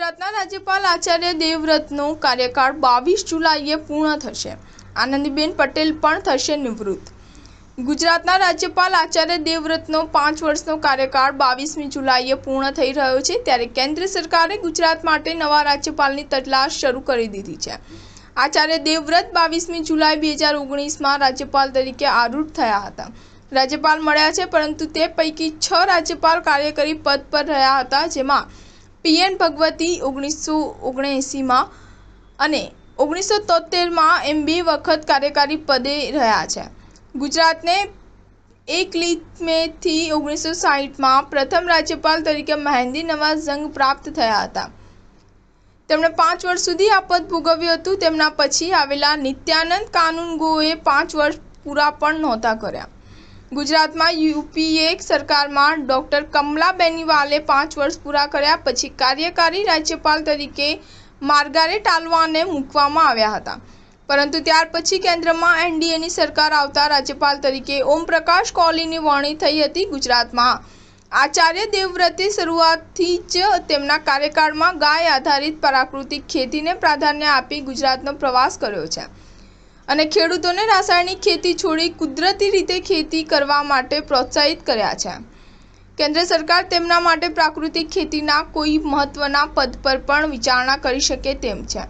ગુજરાતના રાજ્યપાલ આચાર્ય દેવવ્રતનો કાર્યકાળ 22 જુલાઈએ પૂર્ણ થશે। આનંદીબેન પટેલ પણ થશે નિવૃત્ત। ગુજરાતના રાજ્યપાલ આચાર્ય દેવવ્રતનો 5 વર્ષનો કાર્યકાળ 22મી જુલાઈએ પૂર્ણ થઈ રહ્યો છે, ત્યારે કેન્દ્ર સરકારે ગુજરાત માટે નવા રાજ્યપાલની તજલાશ શરૂ કરી દીધી છે। આચાર્ય દેવવ્રત 22મી જુલાઈ 2019માં રાજ્યપાલ તરીકે આરૂઢ થયા હતા। રાજ્યપાલ મળ્યા છે, પરંતુ તે પૈકી 6 રાજ્યપાલ કાર્યકારી પદ પર રહ્યા હતા, જેમાં પીએન ભગવતી 1979માં અને 1973માં એમ 2 વખત કાર્યકારી પદે રહ્યા છે। ગુજરાતને 1 મેથી 1960માં પ્રથમ રાજ્યપાલ તરીકે મહેંદી નવાઝ જંગ પ્રાપ્ત થયા હતા। તેમણે 5 વર્ષ સુધી આ પદ ભોગવ્યું હતું। તેમના પછી આવેલા નિત્યાનંદ કાનૂનગોએ 5 વર્ષ પૂરા પણ નહોતા કર્યા। ગુજરાતમાં યુપીએ સરકારમાં ડોક્ટર કમલા બેનિવાલે 5 વર્ષ પૂરા કર્યા પછી કાર્યકારી રાજ્યપાલ તરીકે માર્ગારેટ આલ્વાને મૂકવામાં આવ્યા હતા, પરંતુ ત્યાર પછી કેન્દ્રમાં એનડીએની સરકાર આવતા રાજ્યપાલ તરીકે ઓમ પ્રકાશ કોહલીની વરણી થઈ હતી। ગુજરાતમાં આચાર્ય દેવવ્રતે શરૂઆતથી જ તેમના કાર્યકાળમાં ગાય આધારિત પ્રાકૃતિક ખેતીને પ્રાધાન્ય આપી ગુજરાતનો પ્રવાસ કર્યો છે અને ખેડૂતોને રાસાયણિક ખેતી છોડી કુદરતી રીતે ખેતી કરવા માટે પ્રોત્સાહિત કર્યા છે। કેન્દ્ર સરકાર તેમના માટે પ્રાકૃતિક ખેતીના કોઈ મહત્વના પદ પર પણ વિચારણા કરી શકે તેમ છે।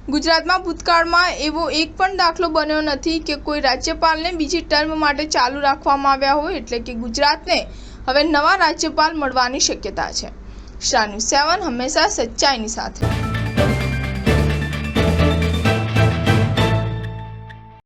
ગુજરાતમાં ભૂતકાળમાં એવો એક પણ દાખલો બન્યો નથી કે કોઈ રાજ્યપાલને બીજી ટર્મ માટે ચાલુ રાખવામાં આવ્યા હોય, એટલે કે ગુજરાતને હવે નવા રાજ્યપાલ મળવાની શક્યતા છે। સ્ટાર ન્યૂઝ 7 હંમેશા સચ્ચાઈની સાથે।